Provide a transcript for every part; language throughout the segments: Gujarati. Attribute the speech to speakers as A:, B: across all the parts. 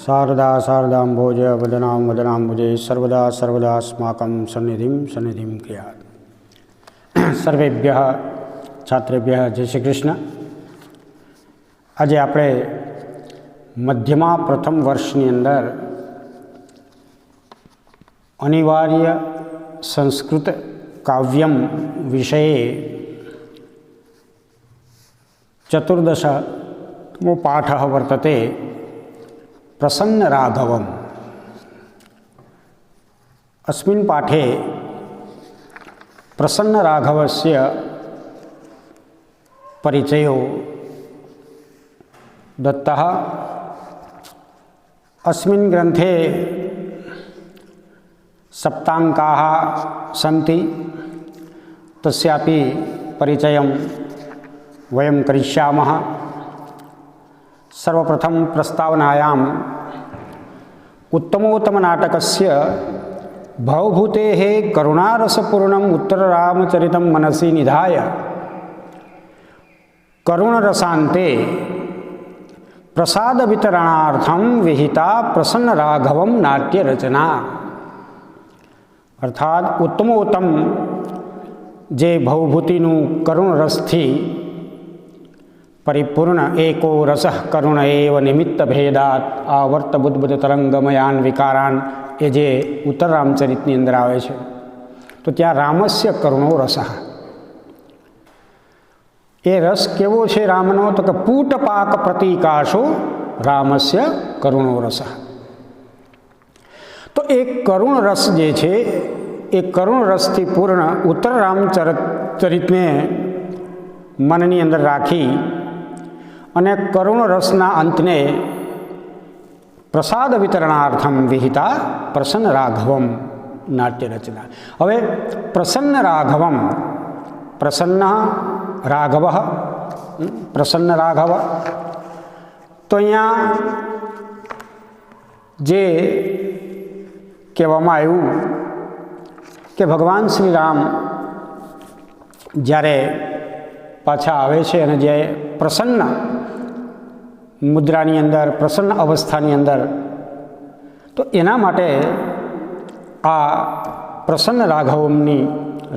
A: शारदा शारदाम्भोज वदनां वदनाम्बुजे सर्वदा सर्वदास्माकं सन्निधिं क्रियात्। सर्वेभ्यः छात्रेभ्यः जय श्री कृष्ण। आज આપણે મધ્યમાં પ્રથમ વર્ષની અંદર અનિવાર્ય સંસ્કૃત કાવ્યમ વિષये ચતુર્દશમો પાઠः વર્તતે प्रसन्न राघवम्। अस्मिन् पाठे प्रसन्न राघवस्य परिचयो दत्तः। अस्मिन् ग्रन्थे सप्ताङ्काः सन्ति, तस्यापि परिचयं वयं करिष्यामः। सर्वप्रथम प्रस्तावनायाम् उत्तमोत्तम नाटकस्य भवभूतेः करुणारसपूर्णम् उत्तररामचरितं मनसि निधाय करुणरसान्ते प्रसादवितरणार्थं विहिता प्रसन्न राघवं नाट्यरचना। अर्थात उत्तमोत्तम जे भवभूतिनु करुणरसथी परिपूर्ण एको रसः करुण एव निमित्त भेदात आवर्त बुद्ध तरंगमयान विकारान ए जे उत्तर रामचरितनी अंदर आवे छे। तो त्या रामस्य करुणो रसः। ए रस केवो छे रामनो? तो कि पूटपाक प्रतीकाशो रामस्य करुणो रसः। तो एक करुण रस जे छे ए करुण रसथी पूर्ण उत्तर रामचरितने मननी अंदर राखी અને કરુણ રસના અંતને પ્રસાદ વિતરણાર્થમ વિહિતા પ્રસન્ન રાઘવમ નાટ્ય રચના। હવે પ્રસન્ન રાઘવમ, પ્રસન્ન રાઘવ, પ્રસન્ન રાઘવ, તો અહીંયા જે કહેવામાં આવ્યું કે ભગવાન શ્રી રામ જ્યારે પાછા આવે છે અને જે પ્રસન્ન મુદ્રાની અંદર, પ્રસન્ન અવસ્થાની અંદર, તો એના માટે આ પ્રસન્ન રાઘવમની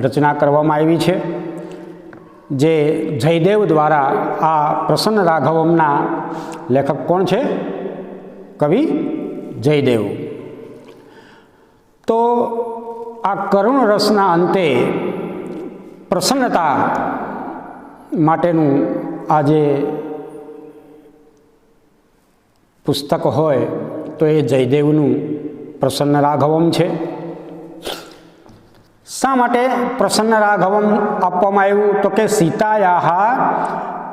A: રચના કરવામાં આવી છે। જે જયદેવ દ્વારા આ પ્રસન્ન રાઘવમના લેખક કોણ છે? કવિ જયદેવ। તો આ કરુણ રસના અંતે પ્રસન્નતા માટેનું આ જે પુસ્તક હોય તો એ જયદેવનું પ્રસન્ન રાઘવમ છે। શા માટે પ્રસન્ન રાઘવમ આપવામાં આવ્યું? તો કે સીતાયાહ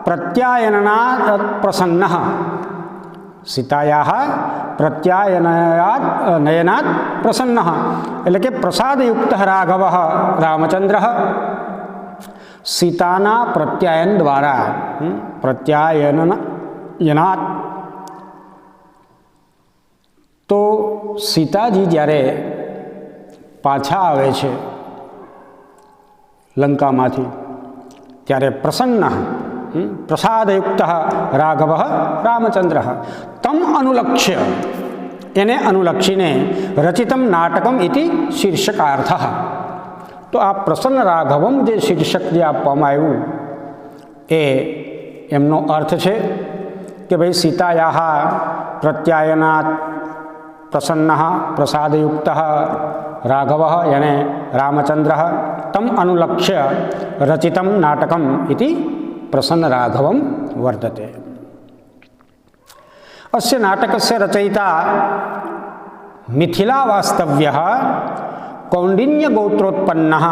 A: પ્રત્યાયનના પ્રસન્ન, સીતાયાહ પ્રત્યાયનયાત નયનાત પ્રસન્ન, એટલે કે પ્રસાદયુક્ત રાઘવ રામચંદ્ર सीताना प्रत्यायन द्वारा, प्रत्यायनात, तो सीताजी જ્યારે પાછા આવે છે લંકામાંથી ત્યારે પ્રસન્ન પ્રસાદયુક્ત રાઘવ રામચંદ્ર તમ અનુલક્ષ્ય, એને અનુલક્ષીને રચિતમ નાટકમ ઇતિ શીર્ષકાર્થઃ। तो आ प्रसन्न राघवम जे शीर्षक जे आपवामां आव्युं ए एमनो अर्थ है कि भाई सीतायाः प्रत्यायनात् प्रसन्नः प्रसादयुक्तः राघवः यानी रामचंद्रः तम अनुलक्ष्य रचितं नाटकम् इति प्रसन्न राघवं वर्तते। अस्य नाटकस्य रचयिता मिथिलावास्तव्यः कौंडिन्य गोत्रोत्पन्नः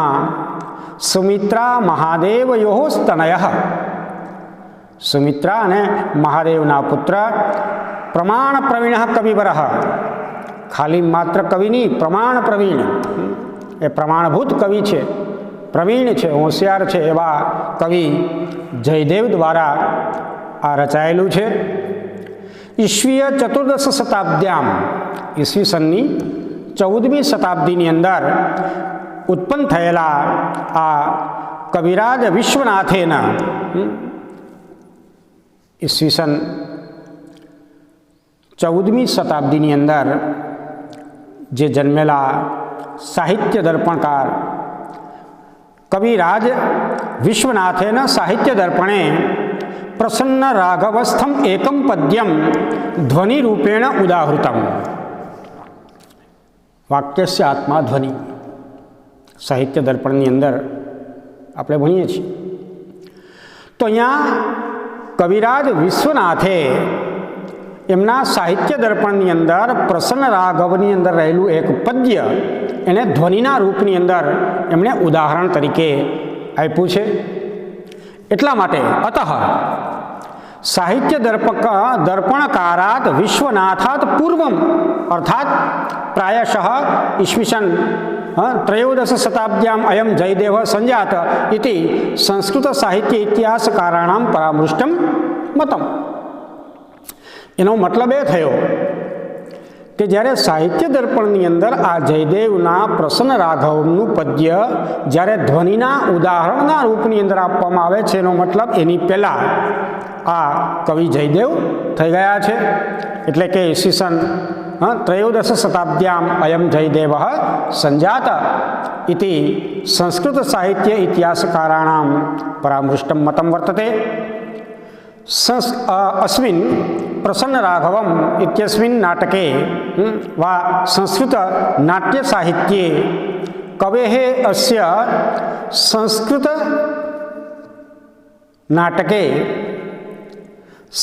A: सुमित्रा महादेवयोः स्तनयः। सुमित्रा ने महादेवना पुत्र प्रमाण प्रवीणः कविवरः, खाली मात्र कवि नहीं, प्रमाण प्रवीण, ए प्रमाणभूत कवि छे, प्रवीण छे, होशियार छे एवा कवि जयदेव द्वारा आ रचायेलुं छे। ईस्वीय चतुर्दश शताब्द्याम, ईस्वी सन्नी 14મી શતાબ્દીની અંદર ઉત્પન્ન થયેલા આ કવિરાજ વિશ્વનાથેના ઈસવીસન 14મી શતાબ્દીની અંદર જે જન્મેલા સાહિત્ય દર્પણકાર કવિરાજ વિશ્વનાથેન સાહિત્ય દર્પણે પ્રસન્ન રાઘવસ્થમ એકમ પદ્યમ ધ્વનિરૂપેણ ઉદાહૃતમ. વાક્યસ્ય આત્મા ધ્વનિ સાહિત્ય દર્પણની અંદર આપણે ભણીએ છીએ. તો અહીંયા કવિરાજ વિશ્વનાથે એમના સાહિત્ય દર્પણની અંદર પ્રસન્ન રાઘવની અંદર રહેલું એક પદ્ય એને ધ્વનિના રૂપની અંદર એમણે ઉદાહરણ તરીકે આપ્યું છે. એટલા માટે અતઃ સાહિત્ય દર્પણકારાત વિશ્વનાથાત પૂર્વમ અર્થાત પ્રાયશઃ ઈસવીસન ત્રયોદશ શતાબ્દ્યામ અયમ જયદેવ સંજાત ઇતિ સંસ્કૃત સાહિત્ય ઇતિહાસકારાણામ પરામૃષ્ટમ મતમ. એનો મતલબ એ થયો કે જ્યારે સાહિત્ય દર્પણની અંદર આ જયદેવના પ્રસન્ન રાઘવનું પદ્ય જ્યારે ધ્વનિના ઉદાહરણના રૂપની અંદર આપવામાં આવે છે, એનો મતલબ એની પહેલાં આ કવિ જયદેવ થઈ ગયા છે. એટલે કે ઈસવીસન ત્રયોદશ શતાબ્દ્યામ અયમ જયદેવ સંજાત ઇતિ સંસ્કૃત સાહિત્ય ઇતિહાસકારાણામ પરામૃષ્ટમ મતમ વર્તતે. अस्मिन् प्रसन्न राघवम इत्यस्मिन् नाटके वा संस्कृत नाट्य साहित्ये कवेः अस्य संस्कृत नाटके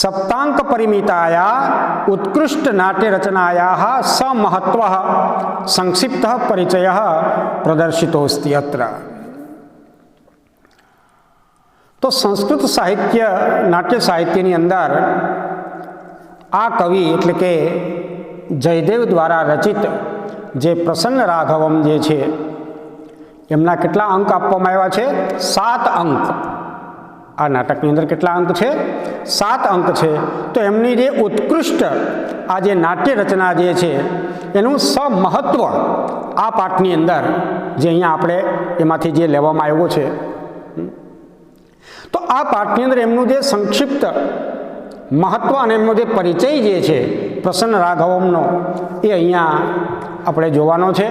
A: सप्तांक परिमिताया उत्कृष्ट नाट्य रचनायाः समहत्वः संक्षिप्तः परिचयः प्रदर्शितोऽस्ति अत्र. तो संस्कृत साहित्य नाट्य साहित्यની અંદર આ કવિ એટલે કે જયદેવ દ્વારા રચિત જે પ્રસન્ન રાઘવમ જે છે એમના કેટલા અંક આપવામાં આવ્યા છે? 7 અંક. આ નાટકની અંદર કેટલા અંક છે? 7 અંક છે. તો એમની જે ઉત્કૃષ્ટ આ જે નાટ્ય રચના જે છે એનું સમહત્વ આ પાઠની અંદર જે અહીંયા આપણે એમાંથી જે લેવામાં આવ્યો છે, તો આ પાઠની અંદર એમનું જે સંક્ષિપ્ત મહત્વ અને એમનો જે પરિચય જે છે પ્રસન્ન રાઘવમનો એ અહીંયા આપણે જોવાનો છે.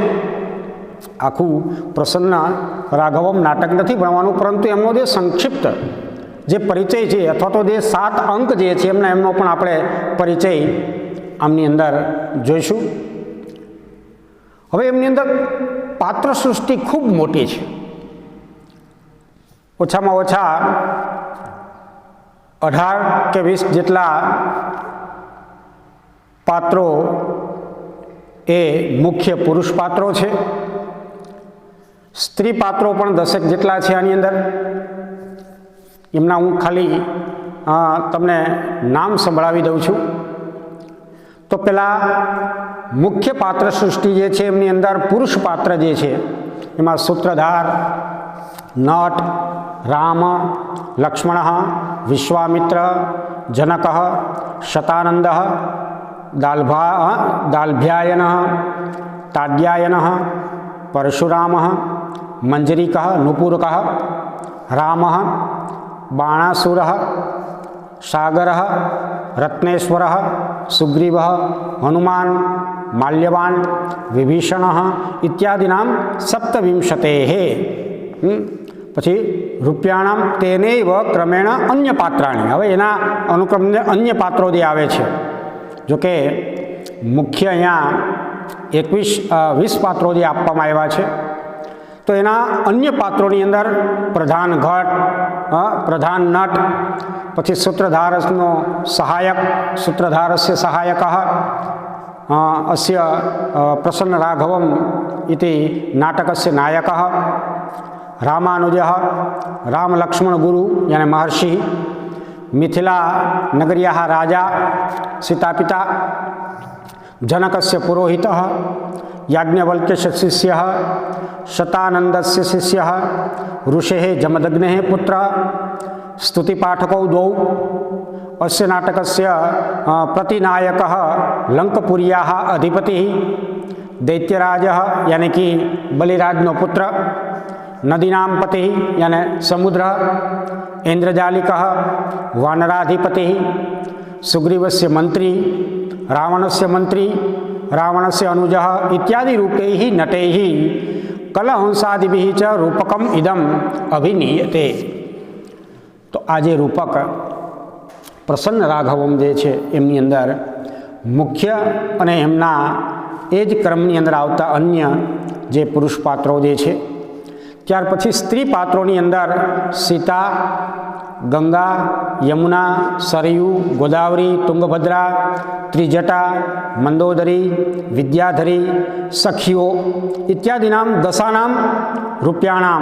A: આખું પ્રસન્ન રાઘવમ નાટક નથી ભણવાનું, પરંતુ એમનો જે સંક્ષિપ્ત જે પરિચય છે અથવા તો જે 7 અંક જે છે એમનો પણ આપણે પરિચય આમની અંદર જોઈશું. હવે એમની અંદર પાત્ર સૃષ્ટિ ખૂબ મોટી છે. ઓછામાં ઓછા 18 કે 20 જેટલા પાત્રો એ મુખ્ય પુરુષ પાત્રો છે. સ્ત્રી પાત્રો પણ 10 જેટલા છે આની અંદર. એમના હું ખાલી તમને નામ સંભળાવી દઉં છું. તો પેલા મુખ્ય પાત્ર સૃષ્ટિ જે છે એમની અંદર પુરુષ પાત્ર જે છે એમાં સૂત્રધાર, નટ, રામ, લક્ષ્મણ, વિશ્વામિત્ર, જનક, શતાનંદ, દાલ્ભ્યાયન, તાડ્યાયન, પરશુરામ, મંજરીક, નુપુરક, રામ, બાણાસુર, સાગર, રત્નેશ્વર, સુગ્રીવ, હનુમાન, માલ્યવાન, વિભીષણ ઇત્યાદિનામ 17 પછી રૂપ્યાણામ તેનૈવ ક્રમેણ અન્ય પાત્રાણી. હવે એના અનુક્રમે અન્ય પાત્રો જે આવે છે, જોકે મુખ્ય અહીંયા 20 પાત્રો જે આપવામાં આવ્યા છે, તો એના અન્ય પાત્રોની અંદર પ્રધાન ઘટ, પ્રધાન નટ, પછી સૂત્રધારસનો સહાયક, સૂત્રધારસ્ય સહાયક, અસ્ય પ્રસન્ન રાઘવમ ઇતિ નાટકસ્ય નાયક, રામાનુજ, રામ લક્ષ્મણ ગુરુ યાनी महर्षि, मिथिला नगर्याः राजा सीतापिता, जनकस्य पुरोहितः, याज्ञवल्क्यस्य शिष्यः, शतानन्दस्य शिष्यः, ऋषेः जमदग्नेः पुत्रः, स्तुतिपाठकौ द्वौ. अस्य नाटकस्य प्रतिनायकः लंकपुर्याः अधिपतिः, दैत्यराजः यानी कि बलिराजनो पुत्र, नदीनां पति यानी समुद्र, इंद्रजालिक, वानराधिपति, सुग्रीवस्य मंत्री, रावणस्य मंत्री, रावणस्य अनुजः इत्यादि रूपैः नटैः कलहंसादिभिः च रूपकम इदम अभिनीयते। तो आज रूपक प्रसन्न राघवम जे छे एमनी अंदर मुख्य अने एमना एज क्रमनी अंदर आवता अन्य जे पुरुष पात्रों जे छे, त्यार पछी स्त्री पात्रों अंदर सीता, गंगा, यमुना, सरयू, गोदावरी, तुंगभद्रा, त्रिजटा, मंदोदरी, विद्याधरी, सखियो इत्यादिनां दशानां रूप्याणां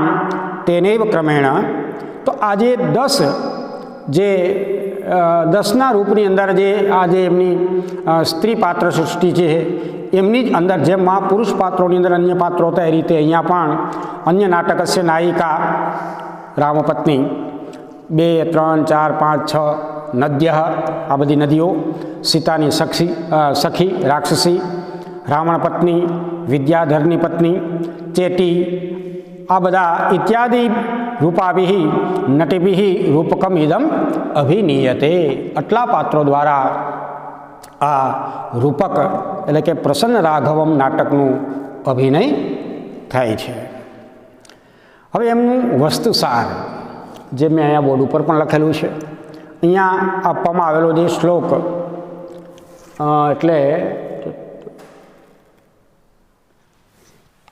A: तेनैव क्रमेण। तो आज 10 जे 10ના रूपनी अंदर जे आज एमनी स्त्री पात्र सृष्टि है एमनी अंदर जेम पुरुष पात्रों अंदर अन्य पात्रों होता है रीते अँ पण अन्य नाटकस्य नायिका रामपत्नी 2, 3, 4, 5, 6 नद्य आ बधी नदीओ, सीतानी सखी राक्षसी, रावण पत्नी, विद्याधरनी पत्नी, चेटी आ बधा इत्यादि रूपाभिः नटीभिः रूपकम इदम अभिनीयते। आटला पात्रों द्वारा आ रूपक एटले के प्रसन्न राघवम नाटकनु अभिनय थाय छे। हवे एमनुं वस्तुसार जे मैं अहींया बोर्ड पर पण लखेलुं छे, अहींया आपवामां आवेलो जे श्लोक एटले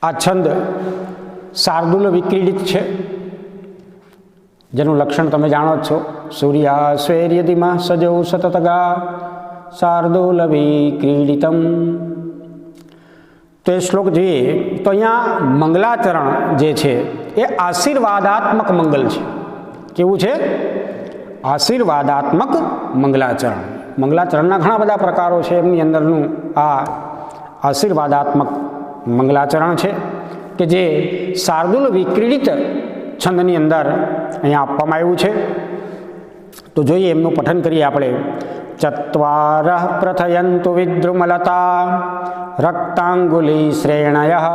A: आ छंद शार्दूल विक्रीडित है, जेનું लक्षण तमे जाणो छो, सूर्या स्वेर्यदिमा सजौ सततगा शार्दूल विक्रीडितम। तो ये श्लोक જોઈએ तो अहींया मंगलाचरण जे छे ए आशीर्वादात्मक मंगल छे। केवुं छे? आशीर्वादात्मक मंगलाचरण। मंगलाचरणना घणा बधा प्रकारो छे, एमनी अंदरनुं आ आशीर्वादात्मक मंगलाचरण छे कि जे शार्दूल विक्रीडित छंदनी अंदर अहीं आपवामां आव्युं छे। तो जोईए एमनुं पठन करीए आपणे। चत्वारः प्रथयन्तु विद्रुमलता रक्तांगुली श्रेणयः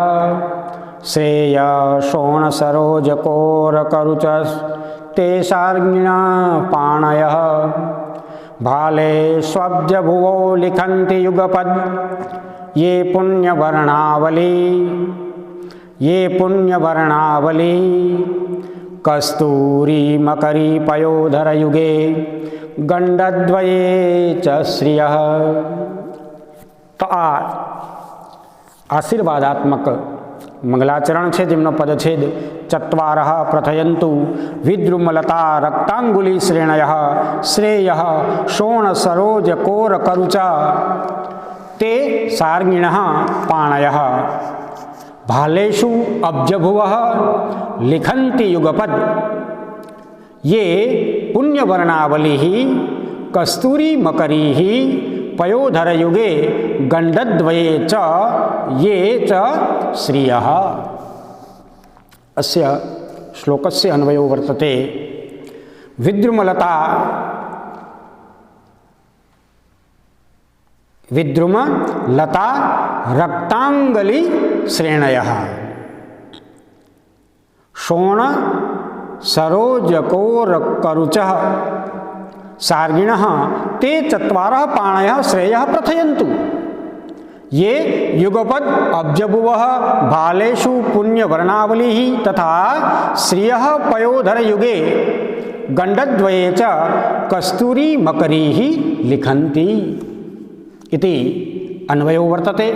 A: श्रेय शोण सरोज कोर करुचस्ते शार्ङ्गिणा पाणयः भाले स्वब्ज भुवो लिखन्ति युगपद ये पुण्यवर्णावली कस्तूरी मकरी पयोधर युगे गंडद्वये च श्रियः। तो आ आशीर्वादात्मक मंगलाचरण है जेमनो पदछेद चत्वारः प्रथयन्तु विद्रुमलता रक्तांगुली श्रेणयः श्रेयः शोण सरोज कोर करुच ते शार्ङ्गिणः पाणयः भालेषु अब्जभुवः लिखन्ति युगपद ये पुण्यवर्णावलिः कस्तूरी मकरीः पयोधर युगे गंडद्वये च ये च श्रियः। अस्य श्लोकस्य अन्वयो वर्तते। विद्रुमलता विद्रुमलता रक्तांगली श्रेणयः शोण सरोजकोर करुचः शार्गिणः ते चत्वारः पाणयः श्रेयः प्रथयन्तु ये युगपद अब्जभुवः भालेषु पुण्यवर्णावलिः तथा श्रियः पयोधर युगे गंडद्वये च कस्तूरी मकरीः लिखन्ति इति अन्वयो वर्तते।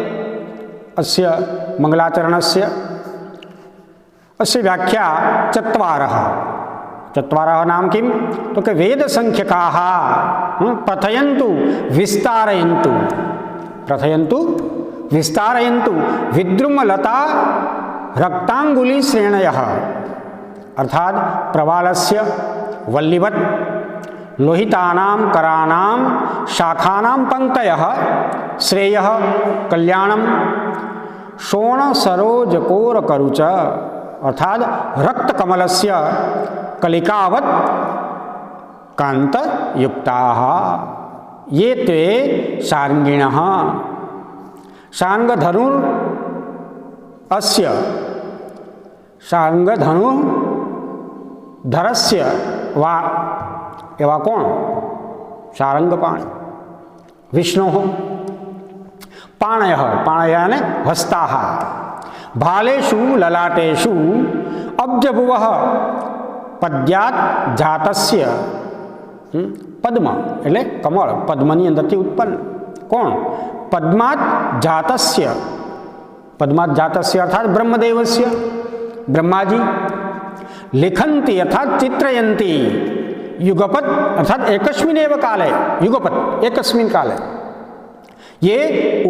A: अस्य मंगलाचरणस्य अस्य व्याख्या चत्वारः। चत्वारः नाम किं? तो कि वेद संख्यकाः प्रथयन्तु विस्तारयन्तु प्रथयन्तु विस्तारयन्तु विद्रुमलता रक्तांगुली श्रेणयः अर्थात प्रवालस्य वल्लीवत् लोहितानां कराणां शाखानां पंक्तयः श्रेयः कल्याणं शोण सरोज कोर करुच अर्थात रक्तकमलस्य कलिकावत् कान्तयुक्ताः ये ते शार्ङ्गिणः शार्ङ्गधनुर् अस्य शार्ङ्गधनुर्धरस्य वा एवा कोण? शारंगपाणी विष्णु પાણયઃ પાણયઃ અને હસ્તાઃ ભાલેષુ લલાટેષુ અબ્જભુવઃ પદ્યાત જાતસ્ય પદ્મ એટલે કમળ પદ્મની અંદરથી ઉત્પન્ન કોણ પદ્માત જાતસ્ય પદ્માત જાતસ્ય અર્થાત બ્રહ્મદેવસ્ય બ્રહ્માજી લેખંતી અર્થાત ચિત્રયંતી युगपत अर्थात एकस्मिन्नेव काले युगपत एकस्मिन् काले ये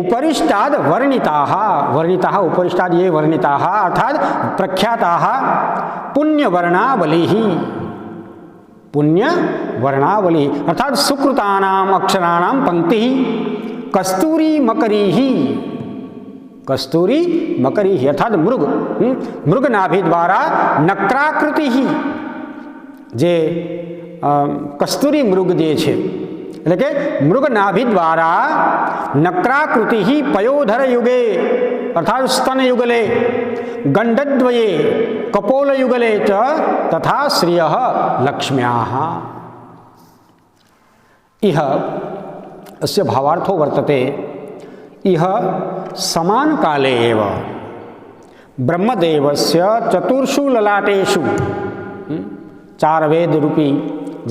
A: उपरिष्टाद वर्णिताः वर्णिताः उपरिष्टाद ये वर्णिताः अर्थात प्रख्याताः पुण्यवर्णावलिः पुण्यवर्णावलिः अर्थात सुकृतानाम् अक्षराणां पंक्तिः कस्तूरी मकरीः कस्तूरी मकरीः अर्थात मृग मृगनाभि द्वारा नक्राकृतिः जे કસ્તુરી મૃગ જે છે એટલે કે મૃગનાભિ દ્વારા નક્રાકૃતિ પયોધર યુગે અર્થાત સ્તન યુગલે ગંડદ્વયે કપોલ યુગલે ચ તથા શ્રિય લક્ષ્મ્યાઃ ઇહ અસ્ય ભાવાર્થો વર્તતે ઇહ સમાન કાલે એવ બ્રહ્મદેવસ્ય ચતુર્ષુ લલાટેષુ ચાર વેદ રૂપી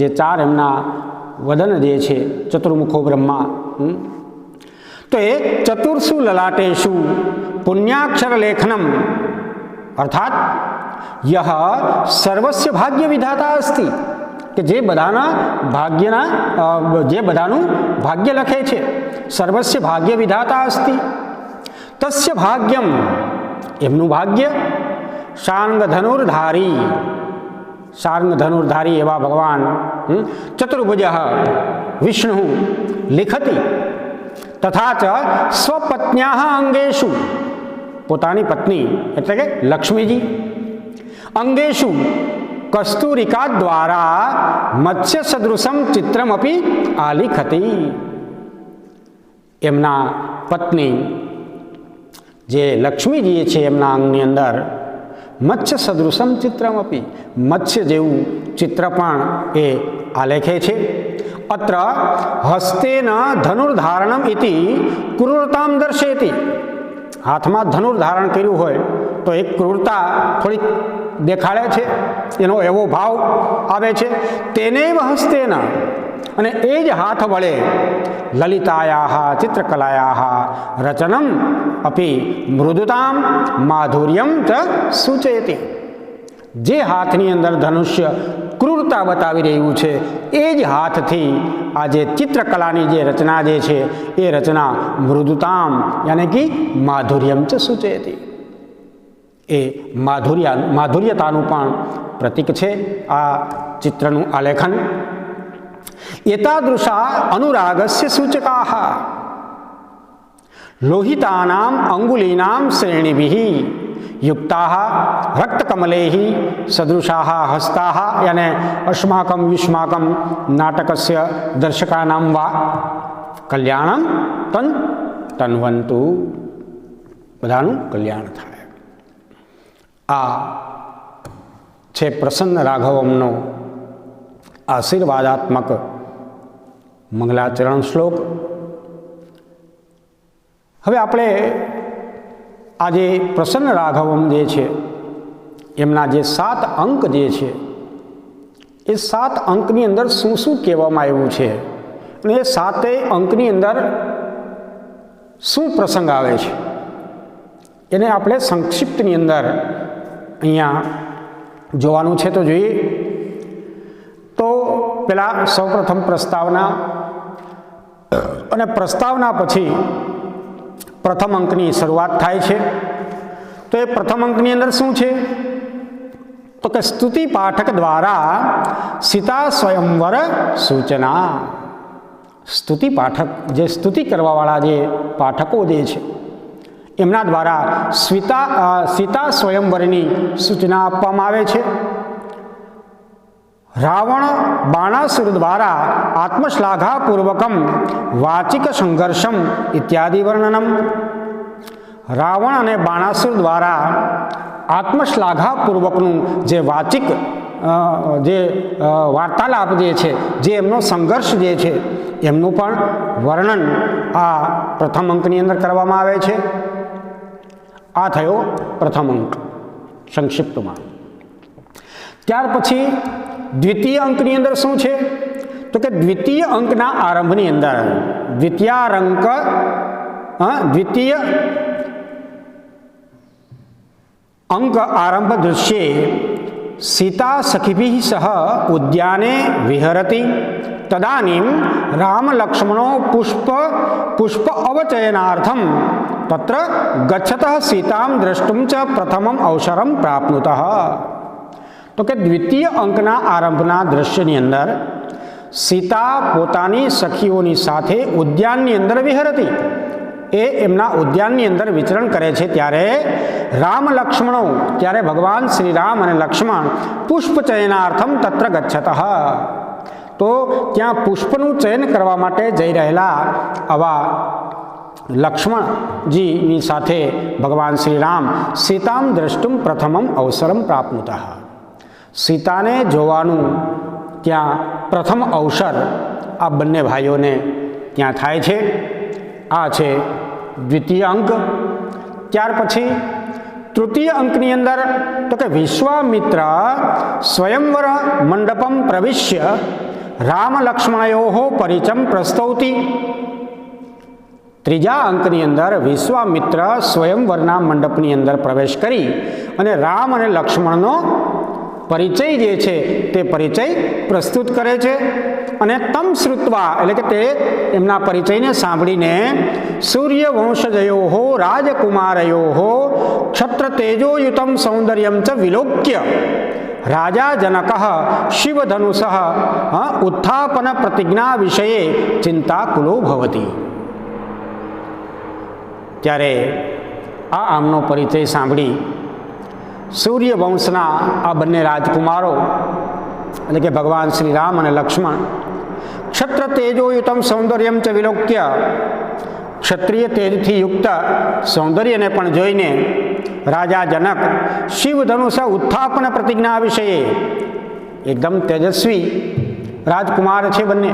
A: જે ચાર એમના વદન જે છે ચતુર્મુખો બ્રહ્મા તો એ ચતુર્ષુ લલાટેષુ પુણ્યાક્ષર લેખનમ અર્થાત યહ સર્વસ્ય ભાગ્ય વિધાતા અસ્તિ કે જે બધાના ભાગ્યના જે બધાનું ભાગ્ય લખે છે સર્વસ્ય ભાગ્ય વિધાતા અસ્તિ તસ્ય ભાગ્યમ એમનું ભાગ્ય શાંગ ધનુર્ધારી शार्ंग धनुर्धारी एवं भगवान चतुर्भुज विष्णु लिखति तथा च स्वपत्न्याः अंगेषु पोतानी पत्नी एटले के लक्ष्मीजी अंगेषु कस्तूरिका द्वारा मत्स्य सदृशम चित्रमपि आलिखति एमना पत्नी जे लक्ष्मीजी छे एमना अंगनी अंदर मत्स्य सदृशम चित्रमपि मत्स्य जेवुं चित्र पण ए आलेखे छे अत्र हस्तेन धनुर्धारणम इति क्रूरतां दर्शयति हाथमां धनुर्धारण कर्युं होय तो एक क्रूरता थोड़ी देखाड़े छे एनो एवो भाव आवे छे तेनेव हस्तेन अने ए ज हाथ वडे ललितायाः चित्रकलायाः रचनम अपि मृदुतां माधुर्यं च सूचयति जे हाथनी अंदर धनुष्य क्रूरता बतावी रह्युं छे ए ज हाथथी आ जे चित्रकलानी जे रचना जे छे ए रचना मृदुतां यानी कि माधुर्यं च सूचयति ए माधुर्यतानुं पण प्रतीक छे आ चित्रनुं आलेखन एतादृशा अनुरागस्य सूचकाः लोहितानाम् अंगुलीनां श्रेणिभिः युक्ताः रक्तकमलैः सदृशाः हस्ताः यानी अस्माकं युष्माकं नाटकस्य दर्शकानां वा कल्याणं तन्वन्तु बधानुं कल्याण थाय आ छे प्रसन्न राघवमनो आशीर्वादात्मक मंगलाचरण श्लोक। हवे आपणे आजे प्रसन्न राघवम जे छे एमना जे 7 अंक जे छे ए 7 अंकनी अंदर शुं शुं कहेवामां आव्युं छे अने ए 7 अंकनी अंदर शुं प्रसंग आवे छे एने आपणे संक्षिप्तनी अंदर अहींया जोवानुं छे तो जोईए। तो पेला सौप्रथम प्रस्तावना अने प्रस्तावना पछी प्रथम अंकनी शुरुआत थाय छे। तो ये प्रथम अंकनी अंदर शुं छे तो कि स्तुति पाठक द्वारा सीता स्वयंवर सूचना। स्तुति पाठक जे स्तुति करवा वाला जे पाठको जे छे एमना द्वारा सीता स्वयंवरनी सूचना आपवामां आवे छे। रावण बाणासुर द्वारा आत्मश्लाघापूर्वकम वाचिक संघर्षम इत्यादि वर्णनम। रावण अने बाणासुर द्वारा आत्मश्लाघापूर्वकनु जे वाचिक જે વાર્તાલાપ જે છે, જે એમનો સંઘર્ષ જે છે એમનું પણ વર્ણન આ પ્રથમ અંકની અંદર કરવામાં આવે છે. આ થયો પ્રથમ અંક સંક્ષિપ્તમાં. ત્યાર પછી દ્વિતીય અંકની અંદર શું છે? તો કે દ્વિતીય અંકના આરંભની અંદર દ્વિતીય અંક આરંભ દૃશ્યે સીતા સખીભિः સહ ઉદ્યાને વિહરતી તદાનીમ રામલક્ષ્મણો પુષ્પ અવચયનાર્થમ તત્ર ગચ્છતઃ સીતામ દ્રષ્ટુમ ચ પ્રથમમ અવસરમ પ્રાપ્નુતઃ. તો કે દ્વિતીય અંકના આરંભના દૃશ્યની અંદર સીતા પોતાની સખીઓની સાથે ઉદ્યાનની અંદર વિહરતી, એ એમના ઉદ્યાનની અંદર વિચરણ કરે છે ત્યારે રામ લક્ષ્મણો, ત્યારે ભગવાન શ્રી રામ અને લક્ષ્મણ પુષ્પ ચયનાર્થમ તત્ર ગચ્છતઃ, તો ત્યાં પુષ્પનું ચયન કરવા માટે જઈ રહેલા આવા લક્ષ્મણજીની સાથે ભગવાન શ્રી રામ સીતામ દ્રષ્ટુમ પ્રથમમ અવસરમ પ્રાપ્નુતઃ, સીતાને જોવાનું ત્યાં પ્રથમ અવસર આ બંને ભાઈઓને ત્યાં થાય છે. આ છે દ્વિતીય અંક. ત્યાર પછી તૃતીય અંકની અંદર તો કે વિશ્વામિત્ર સ્વયંવર મંડપમ પ્રવિશ્ય રામ લક્ષ્મણયો પરિચમ પ્રસ્તૌતિ. ત્રીજા અંકની અંદર વિશ્વામિત્ર સ્વયંવરના મંડપની અંદર પ્રવેશ કરી અને રામ અને લક્ષ્મણનો પરિચય જે છે તે પરિચય પ્રસ્તુત કરે છે. અને તમ શ્રુત્વા એટલે કે તે એમના પરિચયને સાંભળીને સૂર્યવંશજયો રાજકુમારયો ક્ષત્ર તેજોયુતમ સૌંદર્યમ ચ વિલોક્ય રાજા જનક શિવધનુષ ઉત્થાપન પ્રતિજ્ઞા વિષયે ચિંતાકુલો ભવતી. ત્યારે આ આમનો પરિચય સાંભળી સૂર્યવંશના આ બંને રાજકુમારો એટલે કે ભગવાન શ્રી રામ અને લક્ષ્મણ ક્ષત્ર તેજોયુતમ સૌંદર્યમ ચ વિલોક્ય, ક્ષત્રિય તેજથી યુક્ત સૌંદર્યને પણ જોઈને રાજા જનક શિવધનુષ ઉત્થાપન પ્રતિજ્ઞા વિષયે, એકદમ તેજસ્વી રાજકુમાર છે બંને,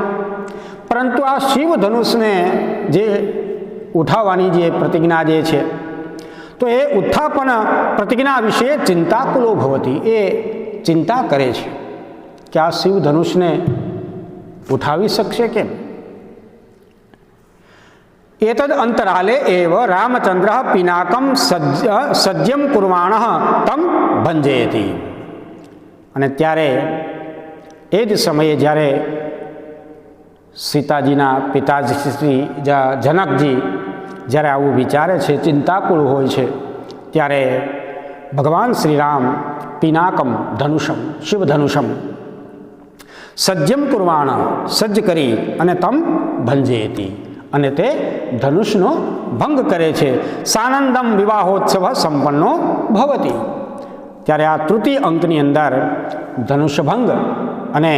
A: પરંતુ આ શિવધનુષને જે ઉઠાવવાની જે પ્રતિજ્ઞા જે છે તો એ ઉત્થાપન પ્રતિજ્ઞા વિશે ચિંતાકુલો ભવતી, એ ચિંતા કરે છે કે આ શિવધનુષને ઉઠાવી શકશે કેમ. એતદ અંતરાલે એવ રામચંદ્ર પિનાકમ સજ્જમ કુર્વાણ તમ ભંજયતી. અને ત્યારે એ જ સમયે જ્યારે સીતાજીના પિતાજી શ્રી જનકજી જ્યારે આવું વિચારે છે, ચિંતાકુળ હોય છે, ત્યારે ભગવાન શ્રી રામ પિનાકમ ધનુષમ શિવધનુષમ સજ્જમ કુર્વાણ સજ્જ કરી અને તમ ભંજેતી, અને તે ધનુષનો ભંગ કરે છે. સાનંદમ વિવાહોત્સવ સંપન્નો ભવતી. ત્યારે આ તૃતીય અંકની અંદર ધનુષભંગ અને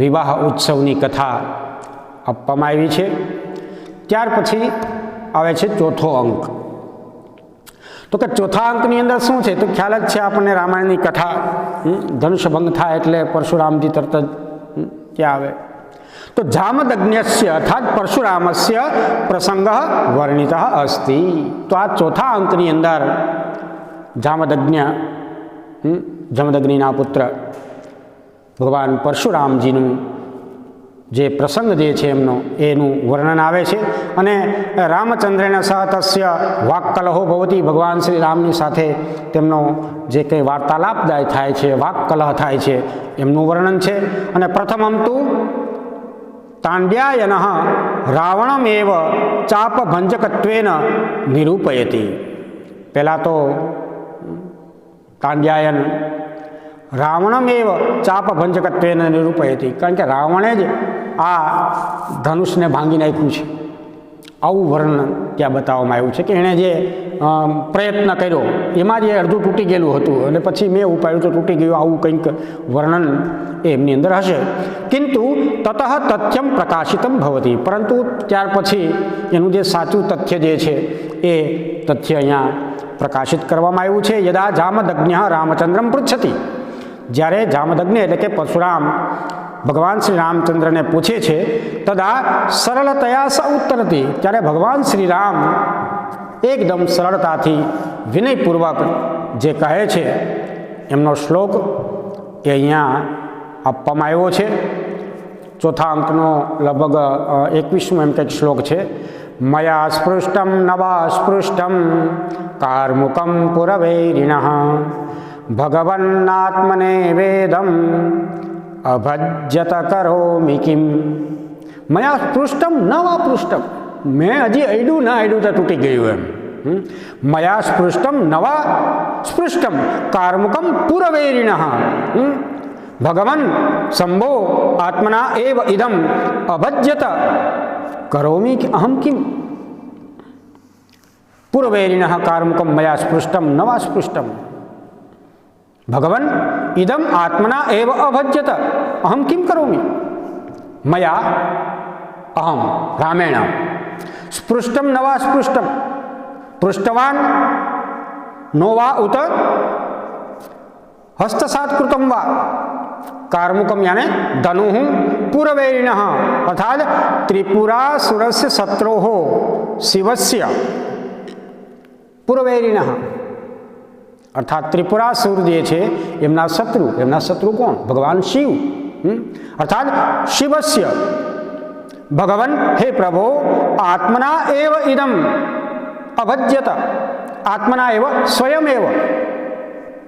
A: વિવાહ ઉત્સવની કથા આપવામાં આવી છે. ત્યાર પછી આવે છે ચોથો અંક. તો કે ચોથા અંકની અંદર શું છે તો ખ્યાલ જ છે આપણને રામાયણની કથા, ધનુષભંગ થાય એટલે પરશુરામજી તરત જ ત્યાં આવે. તો જામદગ્ન્યસ્ય અર્થાત પરશુરામસ્ય પ્રસંગ વર્ણિત અસ્તિ. તો આ ચોથા અંકની અંદર જમદગ્નિના પુત્ર ભગવાન પરશુરામજીનું જે પ્રસંગ જે છે એમનો એનું વર્ણન આવે છે. અને રામચંદ્રેણ સહ તસ્ય વાક્કલહો ભવતી, ભગવાન શ્રી રામની સાથે તેમનો જે કંઈ વાર્તાલાપદાય થાય છે, વાક્કલહ થાય છે, એમનું વર્ણન છે. અને પ્રથમમ તુ તાંડ્યાયન રાવણમેવ ચાપભંજકત્વેન નિરૂપયતી. પહેલાં તો તાંડ્યાયન રાવણમેવ ચાપભંજકત્વેન નિરૂપયતી, કારણ કે રાવણે જ આ ધનુષને ભાંગી નાખ્યું છે, આવું વર્ણન ત્યાં બતાવવામાં આવ્યું છે કે એણે જે પ્રયત્ન કર્યો એમાં જે અડધું તૂટી ગયેલું હતું અને પછી મેં ઉપાડ્યું તો તૂટી ગયું, આવું કંઈક વર્ણન એમની અંદર હશે. કિંતુ તતઃ તથ્યમ પ્રકાશિતમ ભવતી, પરંતુ ત્યાર પછી એનું જે સાચું તથ્ય જે છે એ તથ્ય અહીંયા પ્રકાશિત કરવામાં આવ્યું છે. યદા જામદગ્ન્ય રામચંદ્રમ પૃચ્છતી, જ્યારે જામદગ્નિ એટલે કે પરશુરામ ભગવાન શ્રી રામચંદ્રને પૂછે છે, તદા સરળતયા સ ઉત્તરતી, ત્યારે ભગવાન શ્રી રામ એકદમ સરળતાથી વિનયપૂર્વક જે કહે છે એમનો શ્લોક એ અહીંયા આપવામાં આવ્યો છે. ચોથા અંકનો લગભગ 21મો એમ કંઈક શ્લોક છે. મયા સ્પૃષ્ટમ નવા સ્પૃષ્ટમ કાર્મુકમ પુરવૈરિણ ભગવન્નાત્મને વેદમ અભજ્યત કરોમિ કિમ. મયા સ્પૃષ્ટમ નવા પૃષ્ટમ, મેં હજી અડ્યું ના અડ્યું તો તૂટી ગયું એમ. મયા સ્પૃષ્ટમ નવા સ્પૃષ્ટમ કાર્મુકમ પુરવૈરિણ ભગવન શંભો આત્મના એવ ઇદમ અભજ્યત કરોમિ અહમ કિમ. પૂર્વૈરિણ કાર્મુકમ મયા સ્પૃષ્ટમ નવા સ્પૃષ્ટમ ભગવન ઇદમ આત્મના એવ અભજ્યત અહમ કિમ કરોમિ. મયા અહમ રામેણ સ્પૃષ્ટમ નવા સ્પૃષ્ટમ પૃષ્ટવાન નો વા ઉત હસ્તસાત કૃતમ વા કાર્મુકમ યાને ધનુ પૂર્વૈરિણ અર્થાત ત્રિપુરાસુરસ્ય શત્રોઃ શિવસ્ય પૂર્વૈરિણ, અર્થાત ત્રિપુરાસુર જે છે એમના શત્રુ કોણ? ભગવાન શિવ. અર્થાત શિવસ્ય ભગવન, હે પ્રભો, આત્મના એવ ઇદમ અભજ્યત, આત્મના એવ સ્વયમેવ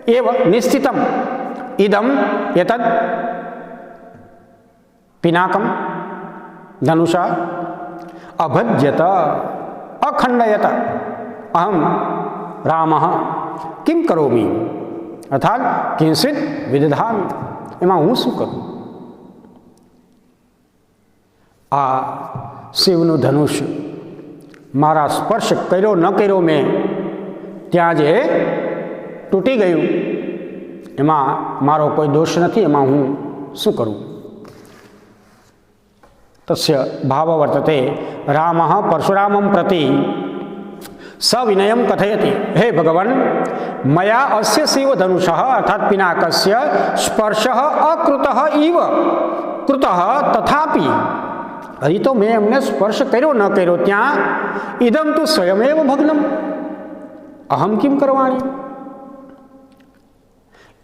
A: એવ નિશ્ચિતમ ઇદમ એતદ પિનાકમ ધનુષા અભજ્યત અખંડયત અહમ રામઃ કિમ કરોમિ. અર્થાત કિંચિત વિદધામિ, એમાં હું શું કરું? આ શિવનું ધનુષ મારા સ્પર્શ કર્યો ન કર્યો મેં, ત્યાં જે તૂટી ગયું, એમાં મારો કોઈ દોષ નથી, એમાં હું શું કરું? તસ્ય ભાવ વર્તતે રામઃ પરશુરામં પ્રતિ સવિનયમ કથયતિ, હે ભગવન, મયા અસ્ય શિવ ધનુષ અર્થાત પિનાકસ્ય સ્પર્શ અકૃત ઇવ કૃત તથાપિ, હજી તો મેં એમને સ્પર્શ કર્યો ન કર્યો, ત્યાં ઇદમ તું સ્વયમેવ ભગ્નમ અહમ કિમ કરવાણી.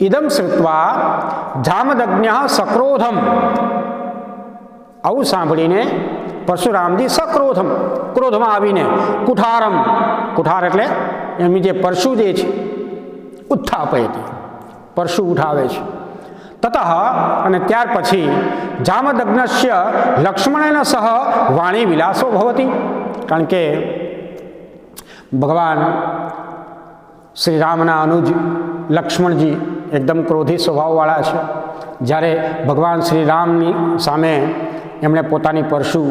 A: ઇદમ શ્રુત્વા જામદગ્ન્ય સક્રોધમ, આવું સાંભળીને પરશુરામજી સક્રોધમ, ક્રોધમાં આવીને કુઠારમ, કુઠાર એટલે એમની જે પરશુ જે છે, ઉત્થાપયતિ, પરશુ ઉઠાવે છે. તતઃ, અને ત્યાર પછી જામદગ્નસ્ય લક્ષ્મણેન સહ વાણી વિલાસો ભવતી, કારણ કે ભગવાન શ્રી રામના અનુજ લક્ષ્મણજી એકદમ ક્રોધી સ્વભાવવાળા છે. જ્યારે ભગવાન શ્રી રામની સામે એમણે પોતાની પરશુ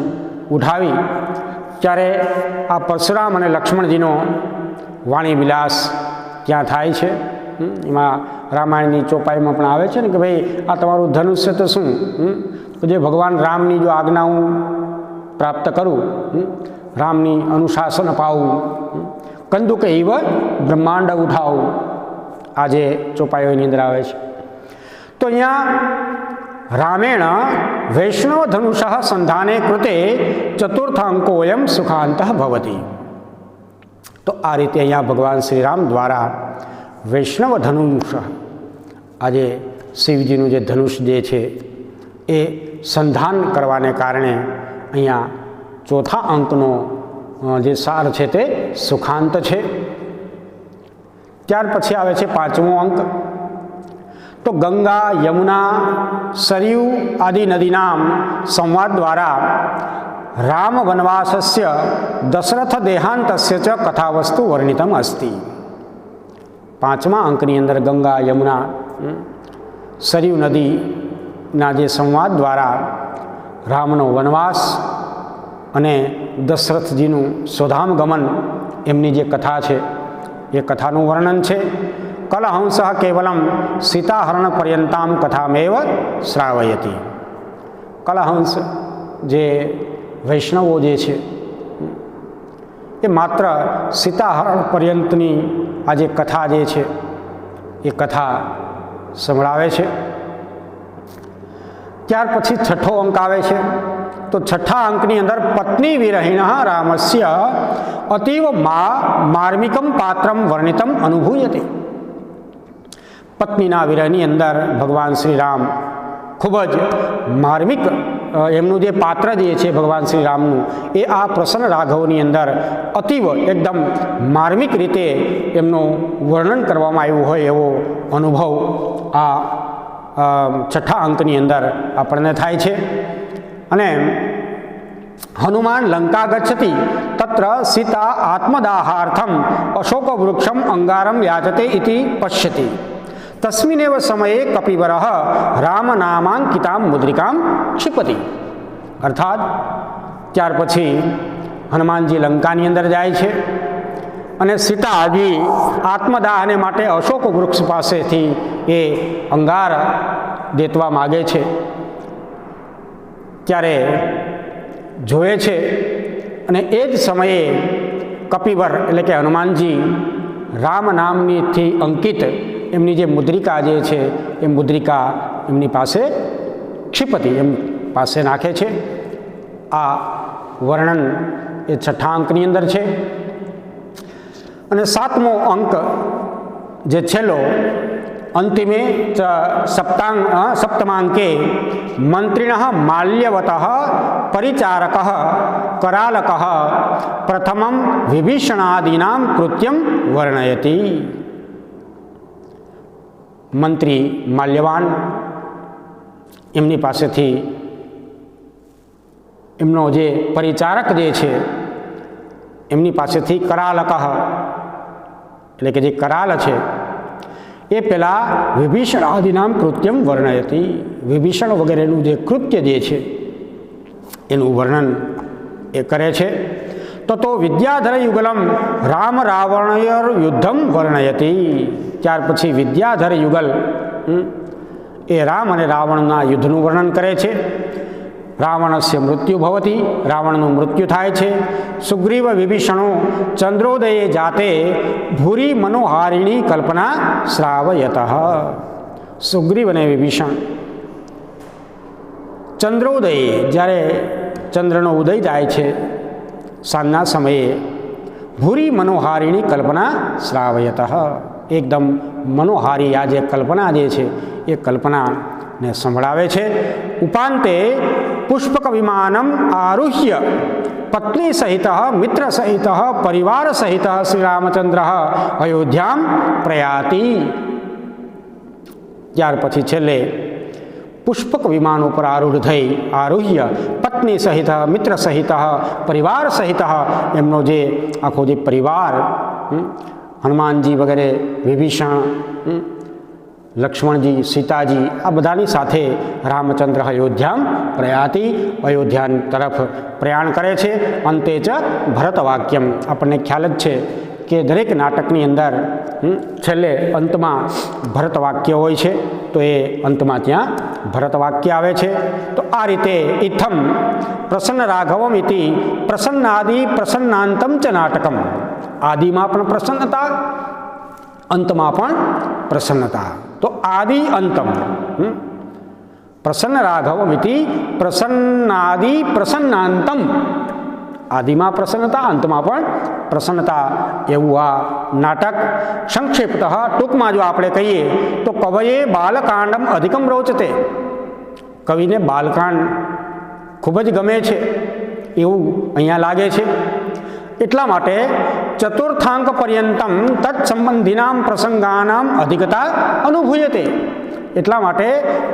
A: ઉઠાવી, ત્યારે આ પરશુરામ અને લક્ષ્મણજીનો વાણી વિલાસ ત્યાં થાય છે. એમાં રામાયણની ચોપાઈમાં પણ આવે છે ને કે ભાઈ આ તમારું ધનુષ્ય તો શું, જે ભગવાન રામની જો આજ્ઞા હું પ્રાપ્ત કરું, રામની અનુશાસન પાવું, કંદુક ઇવ બ્રહ્માંડ ઉઠાવું, આ જે ચોપાઈઓની અંદર આવે છે. તો અહીંયા રામેણ વૈષ્ણવ ધનુષ સંધાને કૃતે ચતુર્થ અંકોયમ સુખાંત ભવતી. તો આ રીતે અહીંયા ભગવાન શ્રી રામ દ્વારા વૈષ્ણવ ધનુષ, આજે શિવજીનું જે ધનુષ જે છે એ સંધાન કરવાને કારણે અહીંયા ચોથા અંકનો જે સાર છે તે સુખાંત છે. ત્યાર પછી આવે છે પાંચમો અંક. તો ગંગા, યમુના, સરયુ આદિ નદીના સંવાદ દ્વારા રામ વનવાસસ્ય દશરથ દેહાંતસ્ય ચ કથાવસ્તુ વર્ણિતમ અસ્તિ. પાંચમા અંકની અંદર ગંગા, યમુના, સરયુ નદીના જે સંવાદ દ્વારા રામનો વનવાસ અને દશરથજીનું સ્વધામ ગમન, એમની જે કથા છે એ કથાનું વર્ણન છે. કલહંસ કેવલમ સીતાહરણ પર્યંતામ કથામેવ શ્રાવયતી. કલહંસ જે વૈષ્ણવો જે છે એ માત્ર સીતાહરણ પર્યંતની આ જે કથા જે છે એ કથા સંભળાવે છે। ત્યાર પછી છઠ્ઠો અંક આવે છે, તો છઠ્ઠા અંકની અંદર પત્ની વિરહિણ રામસ્ય અતીવ માર્મિકમ પાત્રમ વર્ણિતમ અનુભૂયતે। પત્નીના વિરહની અંદર ભગવાન શ્રી રામ ખૂબ જ માર્મિક એમનું જે પાત્ર જે છે ભગવાન શ્રી રામનું, એ આ પ્રસન્ન રાઘવની અંદર અતીવ એકદમ માર્મિક રીતે એમનું વર્ણન કરવામાં આવ્યું હોય એવો અનુભવ આ છઠ્ઠા અંકની અંદર આપણને થાય છે। અને હનુમાન લંકા ગચ્છતિ તત્ર સીતા આત્મદાહાર્થમ અશોક વૃક્ષમ અંગારમ યાચતે ઇતિ પશ્યતિ તસ્મિનેવ સમયે કપિવરઃ રામનામાંકિતામ મુદ્રિકામ ક્ષિપતિ। અર્થાત ત્યાર પછી હનુમાનજી લંકાની અંદર જાય છે અને સીતાજી આત્મદાહને માટે અશોક વૃક્ષ પાસેથી એ અંગાર દેતવા માગે છે, ત્યારે જોવે છે અને એ જ સમયે કપિવર એટલે કે હનુમાનજી રામ નામનીથી અંકિત એમની જે મુદ્રિકા જે છે એ મુદ્રિકા એમની પાસે ક્ષિપતિ એમ પાસે નાખે છે। આ વર્ણન એ છઠ્ઠા અંકની અંદર છે। અને સાતમો અંક જે છેલ્લો અંતિમે સપ્તમાંકે મંત્રિણ માલ્યવત પરિચારક કરાલક પ્રથમમ વિભીષણાદીનામ કૃત્યમ વર્ણયતિ। મંત્રી માલ્યવાન એમની પાસેથી એમનો જે પરિચારક જે છે એમની પાસેથી કરાલક એટલે કે જે કરાલ છે એ પહેલાં વિભીષણ આદિનામ કૃત્યમ વર્ણયતિ। વિભીષણ વગેરેનું જે કૃત્ય જે છે એનું વર્ણન એ કરે છે। તો વિદ્યાધર યુગલમ રામ રાવણયોર યુદ્ધમ વર્ણયતિ। ત્યાર પછી વિદ્યાધર યુગલ એ રામ અને રાવણના યુદ્ધનું વર્ણન કરે છે। રાવણસ્ય મૃત્યુ ભવતી, રાવણનું મૃત્યુ થાય છે। સુગ્રીવ વિભીષણો ચંદ્રોદયે જાતે ભૂરી મનોહારિણી કલ્પના શ્રાવયત। સુગ્રીવ અને વિભીષણ ચંદ્રોદયે જ્યારે ચંદ્રનો ઉદય થાય છે સાંજના સમયે ભૂરી મનોહારિણી કલ્પના શ્રાવયત, એકદમ મનોહારી આ જે કલ્પના જે છે એ કલ્પનાને સંભળાવે છે। ઉપાંતે પુષ્પક વિમાનમ આરુહ્ય પત્ની સહિત મિત્ર સહિત પરિવાર સહિત શ્રી રામચંદ્ર અયોધ્યામ પ્રયાતિ। ત્યાર પછી છેલ્લે પુષ્પક વિમાન ઉપર આરૂઢ થઈ આરુહ્ય પત્ની સહિત મિત્ર સહિત પરિવાર સહિત એમનો જે આખો જે પરિવાર હનુમાનજી વગેરે વિભીષણ લક્ષ્મણજી સીતાજી આ બધાની સાથે રામચંદ્ર અયોધ્યામ પ્રયાતિ અયોધ્યા તરફ પ્રયાણ કરે છે। અંતે ચ ભરતવાક્યમ આપણને ખ્યાલ જ છે કે દરેક નાટકની અંદર છેલ્લે અંતમાં ભરતવાક્ય હોય છે, તો એ અંતમાં ત્યાં ભરતવાક્ય આવે છે। તો આ રીતે ઇથમ પ્રસન્ન રાઘવમ ઇતિ પ્રસન્નાદિ પ્રસન્નાંતમ ચ નાટકમ। આદિમાં પણ પ્રસન્નતા, અંતમાં પણ પ્રસન્નતા, તો આદિ અંતમ પ્રસન્ન રાઘવમ ઇતિ પ્રસન્નાદિ પ્રસન્નાંતમ। આદિમાં પ્રસન્નતા, અંતમાં પણ પ્રસન્નતા એવું આ નાટક। સંક્ષિપ્ત ટૂંકમાં જો આપણે કહીએ તો કવયે બાલકાંડમ અધિકમ રોચતે। કવિને બાલકાંડ ખૂબ જ ગમે છે એવું અહીંયા લાગે છે, એટલા માટે ચતુર્થાંક પર્યંતમ તત્સંબંધીનામ પ્રસંગાનામ અધિકતા અનુભૂયતે। એટલા માટે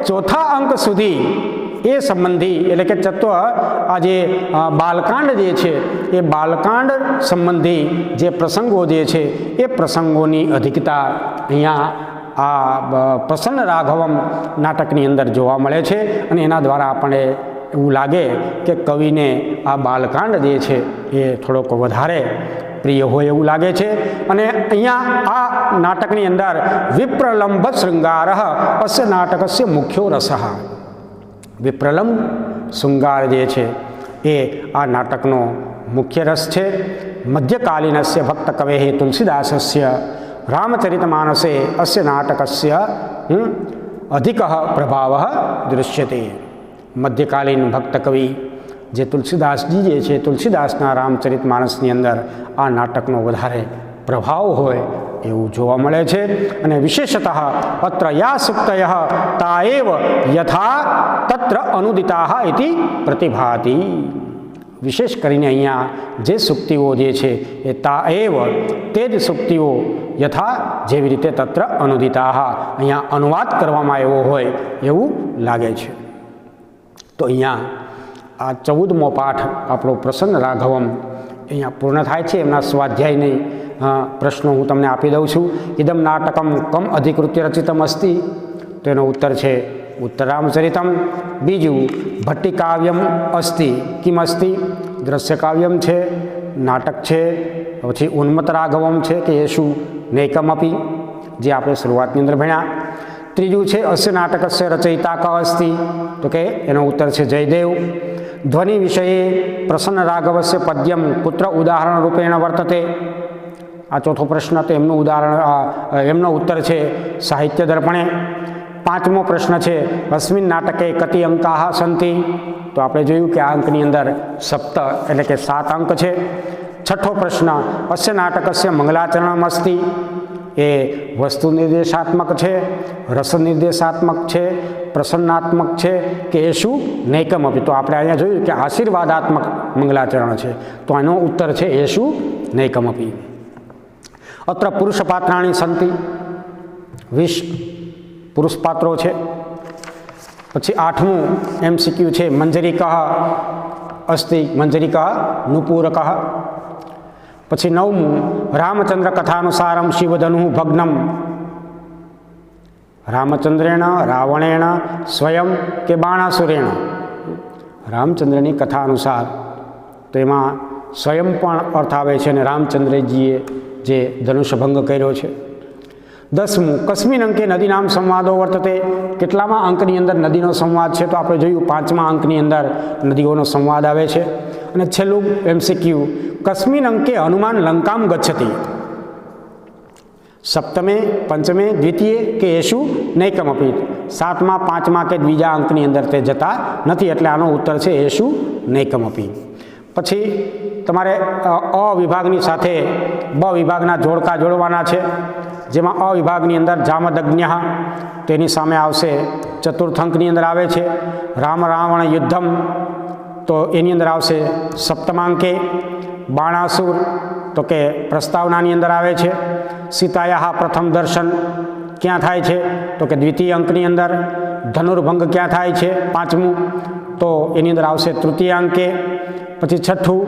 A: ચોથા અંક સુધી એ સંબંધી એટલે કે આ જે બાલકાંડ જે છે એ બાલકાંડ સંબંધી જે પ્રસંગો જે છે એ પ્રસંગોની અધિકતા અહીંયા આ પ્રસન્ન રાઘવમ નાટકની અંદર જોવા મળે છે। અને એના દ્વારા આપણે એવું લાગે કે કવિને આ બાલકાંડ જે છે એ થોડોક વધારે પ્રિય હોય એવું લાગે છે। અને અહીંયા આ નાટકની અંદર વિપ્રલંબ શૃંગાર અસ્ય નાટકસ્ય મુખ્યો રસ। વિપ્રલંબ શૃંગાર જે છે એ આ નાટકનો મુખ્ય રસ છે। મધ્યકાલીનસ્ય ભક્ત કવે તુલસીદાસસ્ય रामचरितमानसे अस्य नाटकस्य अधिकः प्रभावः दृश्यते। मध्यकालीन भक्त कवि जे तुलसीदासजी जे छे, तुलसीदासना रामचरितमानसनी अंदर आ नाटकनो वधारे प्रभाव होय एवं जोवा मळे छे। अने विशेषतः अत्र या सूक्तयः ता एव यथा तत्र अनुदिताः इति प्रतिभाति। विशेष करीने अहींया जे सूक्तिओ जे छे ए ता एव ते ज सूक्तिओ यथा जेवी रीते तत्र अनुदिताः अहींया अनुवाद करवामां आव्यो होय एवुं लागे छे। तो अहींया आ 14मो पाठ आपणो प्रसन्न राघवम अहींया पूर्ण थाय छे। एमना स्वाध्यायनी प्रश्नो हूँ तमने आपी दऊं छूं। इदम नाटकम कम अधिकृत्य रचितम अस्ति, तो एनो उत्तर छे उत्तरामचरितम। बीजू भट्टिकाव्यम अस्ति, किम अस्ति? दृश्य काव्यम छे, नाटक छे। पछी उन्मत्त राघवम छे के येषु नैकमपि, जे आपणे शुरुआतनी अंदर भण्या। त्रीजू छे अस्य नाटकस्य रचयिता क अस्ति, तो के एनो उत्तर छे जयदेव। ध्वनि विषये प्रसन्न राघवस्य पद्यम कुत्र उदाहरण रूपेण वर्तते? आ चौथो प्रश्न, तो एमનું ઉદાહરણ એમનો उत्तर છે સાહિત્ય દર્પણે। પાંચમો પ્રશ્ન છે अस्मिन् नाटके कति अंकाः सन्ति? तो આપણે જોયું કે આ અંકની અંદર સપ્ત એટલે કે 7 અંક છે। છઠ્ઠો પ્રશ્ન अस्य नाटकस्य मंगलाचरणम् अस्ति, એ વસ્તુ નિર્દેશાત્મક છે, રસ નિર્દેશાત્મક છે, પ્રસન્નાત્મક છે કે એશુ નૈકમપી? તો આપણે અહીંયા જોયું કે આશીર્વાદાત્મક મંગલાચરણ છે, તો આનો उत्तर છે એશુ નૈકમપી। अत्र पुरुष पात्राणि सन्ति, 20 पुरुष पात्रों छे। पछी 8मु MCQ छे मंजरीकः अस्ति, मंजरीकः नुपूरकः। पछी 9मु रामचंद्र कथानुसारं शिवधनुः भग्नम, रामचंद्रेण रावणेण स्वयं के बाणासुरेण? रामचंद्रनी कथा अनुसार तो एमां स्वयं पण अर्थ आवे छे, ने रामचंद्रजीए जे धनुष्य भंग कर्यो छे। 10मु कस्मिन् अंके नदी नाम संवादो वर्तते? केटलामा अंकनी अंदर नदीनो संवाद छे? तो आपणे जोयुं 5मा अंकनी अंदर नदीओनो संवाद आवे छे। अने छेल्लुं MCQ कस्मिन् अंके हनुमान लंकां गच्छति? 7मे, 5मे, द्वितीये के येषु नैकमपि? 7मा, 5मा के बीजा अंकनी अंदर ते जता नथी, एटले आनो उत्तर छे येषु नैकमपि। पछी तमारे अ विभागनी साथे ब विभागना जोड़का जोड़वाना छे, जेमां अ विभागनी अंदर जामदग्न्यः, तेनी सामे आवशे चतुर्थ अंकनी अंदर आवे छे राम रावण युद्धम, तो एनी अंदर आवशे सप्तमांके। बाणासुर तो के प्रस्तावनानी अंदर आवे छे। सीतायाः प्रथम दर्शन क्यां थाय छे? तो के द्वितीय अंकनी अंदर। धनुर्भंग क्यां थाय छे? 5मु, तो एनी अंदर आवशे तृतीय अंके। पछी 6ठुं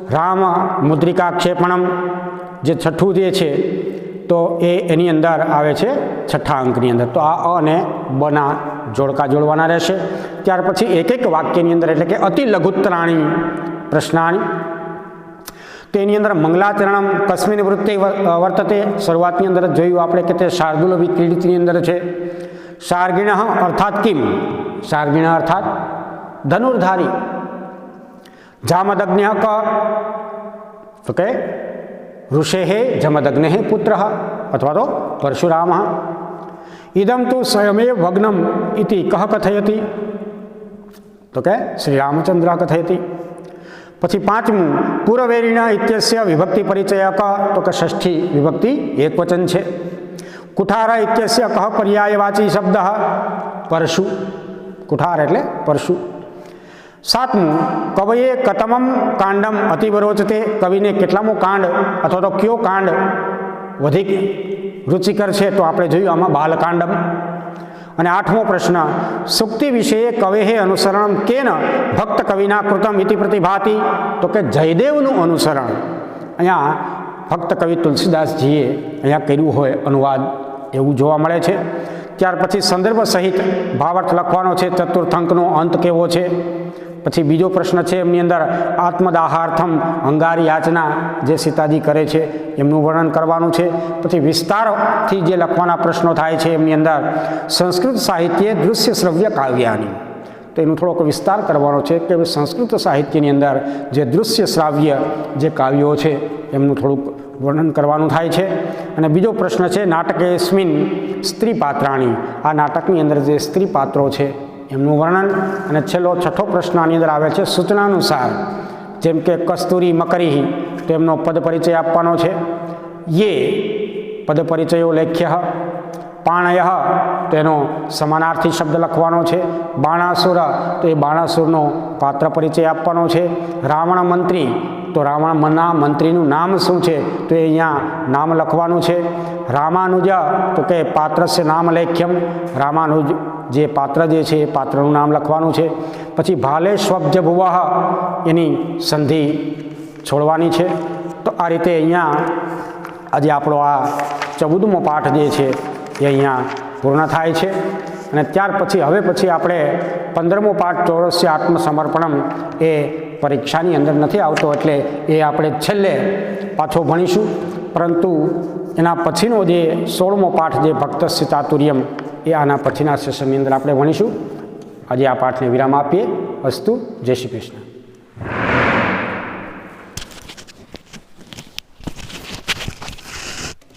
A: राम मुद्रिकाक्षेपणम, जे 6ठुं जे छे तो एनी अंदर आवे छे 6ठा अंकनी अंदर। तो आ अ ने ब ना जोड़का जोड़वाना रहेशे। त्यार पछी एक एक वाक्यनी अंदर એટલે કે અતિ લઘુત્તરાણી પ્રશ્નાણી, તેની અંદર મંગલાચરણમ કસ્મિન વૃત્તે વર્તતે? શરૂઆતની અંદર જોયું આપણે કે તે શાર્દુલ વિક્રીડિતની અંદર છે। શાર્ગિણઃ અર્થાત કિમ? શાર્ગિણ અર્થાત ધનુર્ધારી। जामदग्न्यः क? तो के ऋषेः जमदग्नेः पुत्रः अथवा तो परशुरामः। इदं तु स्वयमेव भग्नम इति कः कथयति? तो के श्रीरामचंद्रः कथयति। पछी 5मु पूर्ववेरिण इत्यस्य विभक्ति परिचयक? तो के षष्ठी विभक्ति एकवचन छे। कुठार इत्यस्य कः पर्यायवाची शब्दः? परशु। कुठार एटले परशु। 7मु कवये कतमं कांडम अतीव रोचते? कवि ने केटलामो कांड अथवा तो क्यो कांड वधिक रुचिकर छे? तो आपणे जोयुं आमां बालकांडम। अने 8मो प्रश्न सूक्ति विषये कवेः अनुसरणं केन भक्त कविना कृतम इति प्रतिभाति? तो के जयदेवनुं अनुसरण अहींया भक्त कवि तुलसीदासजीए अहींया कर्युं होय अनुवाद एवुं जोवा मळे छे। त्यार पछी संदर्भ सहित भावार्थ लखवानो छे। चतुर्थ अंकनो अंत केवो छे? पछी बीजो प्रश्न छे एमनी अंदर आत्मदाहार्थम अंगारी याचना जे सीताजी करे छे एमनुं वर्णन करवानुं छे। पछी विस्तारथी जे लखवाना प्रश्नो थाय छे एमनी अंदर संस्कृत साहित्य दृश्य श्रव्य काव्यानि, तो एनो थोड़ोक विस्तार करवानो छे कि संस्कृत साहित्यनी अंदर जे दृश्य श्राव्य जे काव्यो छे एमनुं थोड़ुंक વર્ણન કરવાનું થાય છે. અને બીજો પ્રશ્ન છે નાટકેસ્મિન સ્ત્રી પાત્રાણી, આ નાટકની અંદર જે સ્ત્રી પાત્રો છે એમનું વર્ણન. અને છેલ્લો છઠ્ઠો પ્રશ્ન આની અંદર આવે છે સૂચનાનુસાર, જેમ કે કસ્તુરી મકરી તો એમનો પદ પરિચય આપવાનો છે. યે પદ પરિચયો લેખ્ય, પાણય તો એનો સમાનાર્થી શબ્દ લખવાનો છે. બાણાસુર તો એ બાણાસુરનો પાત્ર પરિચય આપવાનો છે. રાવણ મંત્રી તો રાવણના મંત્રીનું નામ શું છે તો એ અહીંયા નામ લખવાનું છે. રામાનુજ તો કે પાત્રસ્ય નામ લેખ્યમ, રામાનુજ જે પાત્ર જે છે એ પાત્રનું નામ લખવાનું છે. પછી ભાલે સ્વબ્જ ભુવ એની સંધિ છોડવાની છે. તો આ રીતે અહીંયા આજે આપણો આ 14મો પાઠ જે છે એ અહીંયા પૂર્ણ થાય છે. અને ત્યાર પછી હવે આપણે 15મો પાઠ ચોરસ્ય આત્મસમર્પણમ એ પરીક્ષાની અંદર નથી આવતો, એટલે એ આપણે છેલ્લે પાછો ભણીશું. પરંતુ એના પછીનો જે 16મો પાઠ જે ભક્તસ્ય ચાતુર્યમ એ આના પછીના સેશનની અંદર આપણે ભણીશું. આજે આ પાઠને વિરામ આપીએ. અસ્તુ. જય શ્રી કૃષ્ણ.